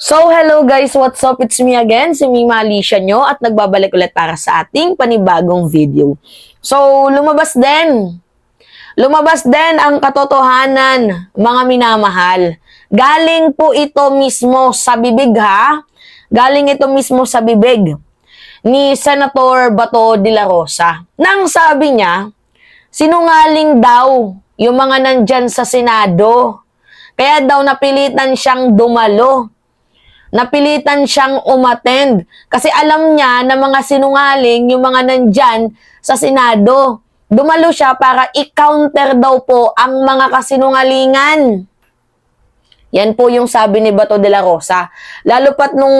So, hello guys, what's up? It's me again, si Mima Alicia nyo at nagbabalik ulit para sa ating panibagong video. So, lumabas din ang katotohanan, mga minamahal. Galing po ito mismo sa bibig galing ito mismo sa bibig ni Senator Bato de la Rosa. Nang sabi niya, sinungaling daw yung mga nandyan sa Senado. Kaya daw napilitan siyang dumalo. Napilitan siyang umattend kasi alam niya na mga sinungaling yung mga nandyan sa Senado. Dumalo siya para i-counter daw po ang mga kasinungalingan. Yan po yung sabi ni Bato de la Rosa. Lalo pat nung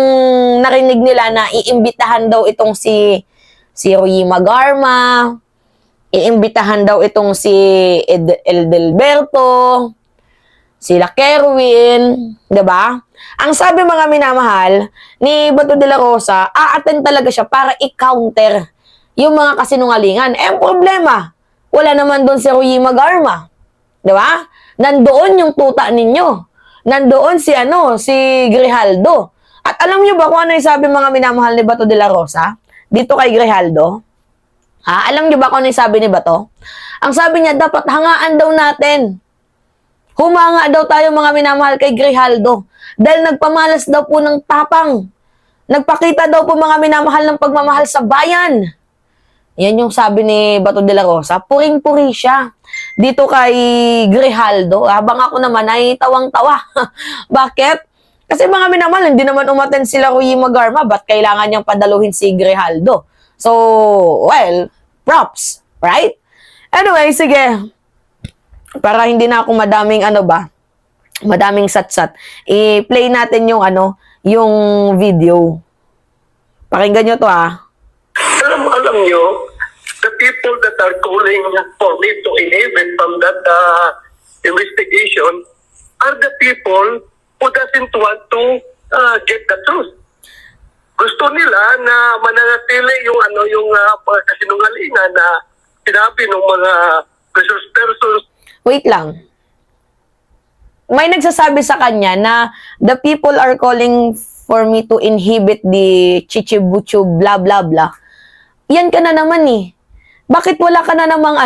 narinig nila na iimbitahan daw itong si Roy Magarma, iimbitahan daw itong si Edelberto, sila Kerwin, 'di ba? Ang sabi mga minamahal ni Bato de la Rosa, a-attend talaga siya para i-counter yung mga kasinungalingan. Eh, ang problema, wala naman doon si Roy Magarma. 'Di ba? Nandoon yung tuta ninyo. Nandoon si Grijaldo. At alam niyo ba kung ano yung sabi mga minamahal ni Bato de la Rosa dito kay Grijaldo? Alam niyo ba kung ano yung sabi ni Bato? Ang sabi niya, dapat hangaan daw natin. Humanga daw tayo mga minamahal kay Grijaldo dahil nagpamalas daw po ng tapang. Nagpakita daw po mga minamahal ng pagmamahal sa bayan. Yan yung sabi ni Bato de la Rosa. Puring-puri siya dito kay Grijaldo. Habang ako naman ay tawang-tawa. Bakit? Kasi mga minamahal, hindi naman umattend sila Roy Magarma. Ba't kailangan niyang padaluhin si Grijaldo? So, well, props. Right? Anyway, sige. Para hindi na ako madaming satsat. I-play natin yung yung video. Pakinggan nyo to Alam nyo, the people that are calling for me to inhibit from that investigation are the people who doesn't want to get the truth. Gusto nila na mananatili yung kasinungalingan na sinabi ng mga persons. Wait lang. May nagsasabi sa kanya na the people are calling for me to inhibit the chichibuchu blah blah blah. Yan ka na naman eh. Bakit wala ka na namang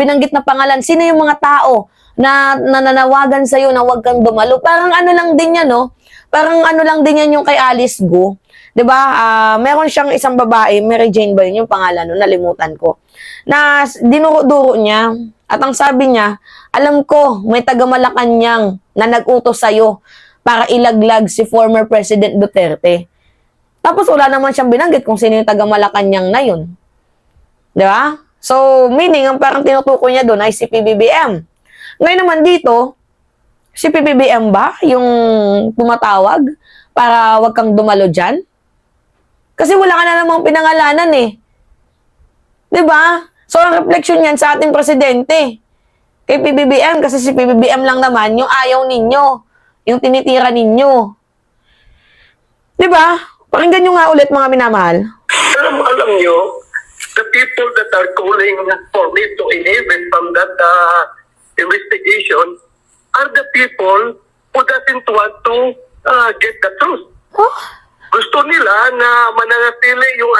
binanggit na pangalan? Sino yung mga tao na nananawagan sa'yo na huwag kang dumalo? Parang lang din yan, no? Parang lang din yan yung kay Alice Go. 'Di ba? Meron siyang isang babae, Mary Jane ba yun yung pangalan, no? Nalimutan ko. Na dinuro-duro niya at ang sabi niya, alam ko may taga Malacanang na nag-utos sa'yo para ilaglag si former President Duterte. Tapos wala naman siyang binanggit kung sino yung taga Malacanang na yun. 'Di ba? So, meaning, ang parang tinutukoy niya doon ay si PBBM. Ngayon naman dito, si PBBM ba yung tumatawag para wag kang dumalo dyan? Kasi wala ka na namang pinangalanan eh. 'Di ba? So, ang reflection yan sa ating presidente. Kay PBBM, kasi si PBBM lang naman yung ayaw ninyo. Yung tinitira ninyo. 'Di ba? Pakinggan nyo nga ulit mga minamahal. Alam nyo, the people that are calling for me to inhibit from that investigation are the people who doesn't want to get the truth. Oh? Gusto nila na mananatili yung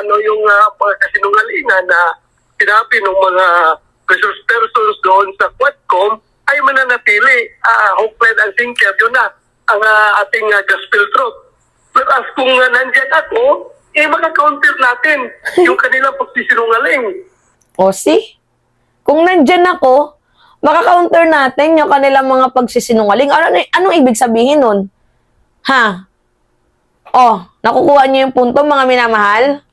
kasinungalingan na sinabi ng mga persons doon sa Quadcom ay mananatili. Hopefully and sinker, yun na ang ating gospel truth. Whereas kung nandyan ako, maka-counter natin yung kanilang pagsisinungaling. O see? Kung nandyan ako, maka-counter natin yung kanilang mga pagsisinungaling. Anong ibig sabihin nun? Nakukuha niyo yung punto, mga minamahal?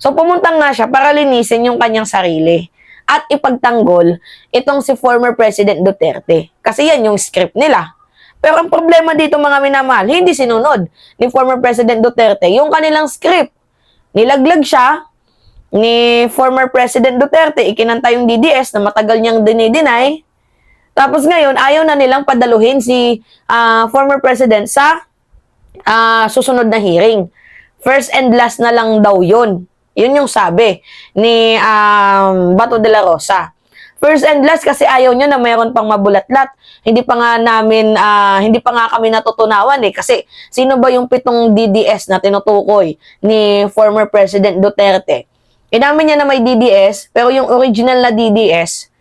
So, pumunta nga siya para linisin yung kanyang sarili at ipagtanggol itong si former President Duterte. Kasi yan yung script nila. Pero ang problema dito, mga minamahal, hindi sinunod ni former President Duterte yung kanilang script. Nilaglag siya ni former President Duterte, ikinanta yung DDS na matagal niyang dinideny. Tapos ngayon, ayaw na nilang padaluhin si former President sa susunod na hearing. First and last na lang daw yun. Yun yung sabi ni Bato de la Rosa. First and last kasi ayaw nyo na mayroon pang mabulatlat. Hindi pa nga kami natutunawan eh. Kasi sino ba yung 7 DDS na tinutukoy ni former President Duterte? Inamin niya na may DDS, pero yung original na DDS,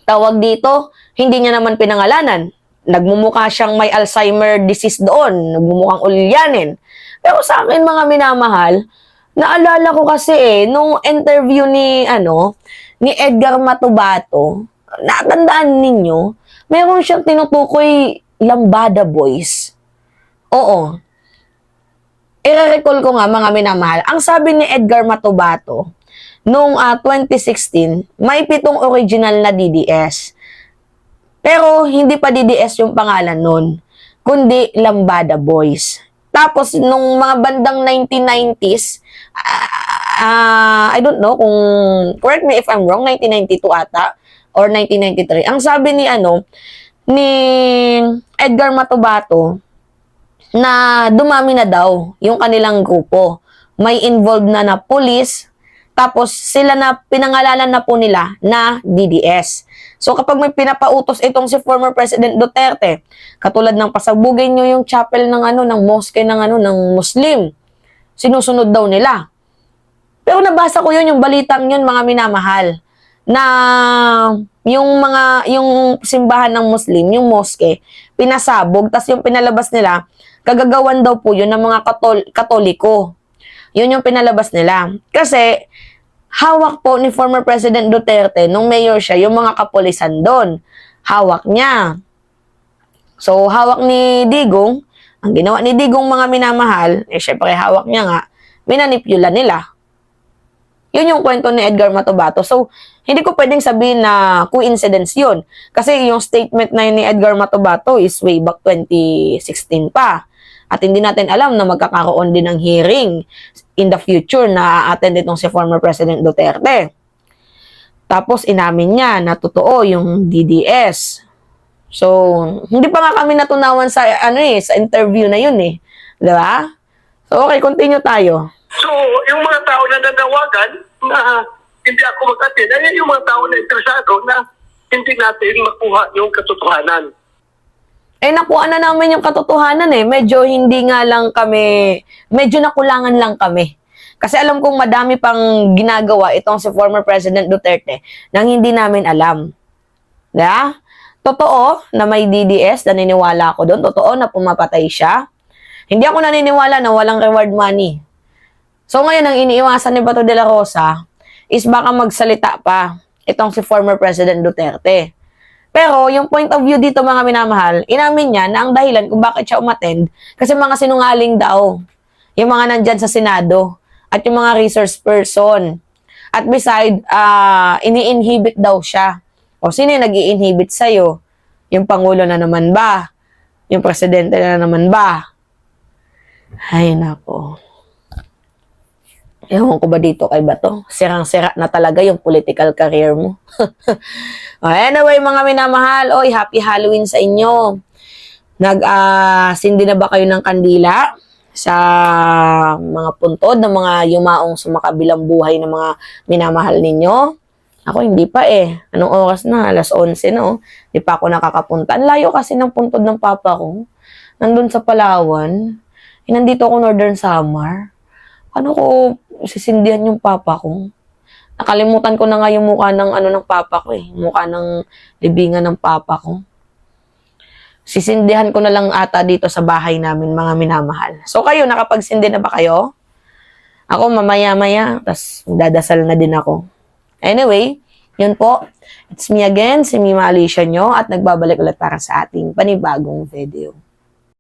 tawag dito, hindi niya naman pinangalanan. Nagmumukha siyang may Alzheimer disease doon. Nagmumukhang ulyanin. Pero sa akin, mga minamahal, naalala ko kasi nung interview ni Edgar Matubato, natandaan ninyo, meron siyang tinutukoy Lambada Boys. Oo. I-recall ko nga, mga minamahal, ang sabi ni Edgar Matubato, nung 2016, may 7 original na DDS. Pero hindi pa DDS yung pangalan nun, kundi Lambada Boys. Tapos, nung mga bandang 1990s, I don't know kung, correct me if I'm wrong, 1992 ata, or 1993, ang sabi ni Edgar Matubato, na dumami na daw yung kanilang grupo. May involved na police, tapos sila na pinangalanan na po nila na DDS. So kapag may pinapautos itong si former President Duterte, katulad ng pasabugin nyo yung chapel ng mosque ng Muslim, sinusunod daw nila. Pero nabasa ko yung balitang yun, mga minamahal, na yung simbahan ng Muslim, yung mosque, pinasabog, tas yung pinalabas nila, kagagawan daw po yun ng mga Katoliko. Yun yung pinalabas nila. Kasi, hawak po ni former President Duterte, nung mayor siya, yung mga kapulisan doon. Hawak niya. So, hawak ni Digong, ang ginawa ni Digong, mga minamahal, syempre hawak niya nga, minanipula nila. Yun yung kwento ni Edgar Matubato. So, hindi ko pwedeng sabihin na coincidence yun. Kasi yung statement na yun ni Edgar Matubato is way back 2016 pa. At hindi natin alam na magkakaroon din ng hearing in the future na attend itong si former President Duterte. Tapos inamin niya na totoo yung DDS. So, hindi pa nga kami natunawan sa sa interview na yun eh. 'Di ba? So, okay, continue tayo. So, yung mga tao na nanawagan na hindi ako mag-attend, ay yung mga tao na interesado na hindi natin makuha yung katotohanan. Nakuha na namin yung katotohanan eh. Medyo hindi nga lang kami, medyo nakulangan lang kami. Kasi alam kong madami pang ginagawa itong si former President Duterte nang hindi namin alam. Diba? Totoo na may DDS, naniniwala ako doon. Totoo na pumapatay siya. Hindi ako naniniwala na walang reward money. So ngayon, ang iniiwasan ni Bato de la Rosa is baka magsalita pa itong si former President Duterte. Pero yung point of view dito, mga minamahal, inamin niya na ang dahilan kung bakit siya umattend kasi mga sinungaling daw. Yung mga nandyan sa Senado at yung mga resource person. At beside, ini-inhibit daw siya. O sino yung nag-i-inhibit sa'yo? Yung Pangulo na naman ba? Yung Presidente na naman ba? Ay, nako. Ewan ko ba dito kay Bato? Sirang-sira na talaga yung political career mo. Anyway, mga minamahal, happy Halloween sa inyo. Sindi na ba kayo ng kandila sa mga puntod ng mga yumaong sumakabilang buhay ng mga minamahal ninyo? Ako hindi pa eh. Anong oras na? 11:00 na Di pa ako nakakapunta. Ang layo kasi ng puntod ng papa ko. Nandun sa Palawan. Nandito ako Northern Samar. Ano ko sisindihan yung papa ko? Nakalimutan ko na nga yung mukha ng ng papa ko eh. Mukha ng libingan ng papa ko. Sisindihan ko na lang ata dito sa bahay namin, mga minamahal. So kayo, nakapagsindi na ba kayo? Ako mamaya-maya, tas dadasal na din ako. Anyway, yun po. It's me again, si Mima Alicia nyo, at nagbabalik ulit para sa ating panibagong video.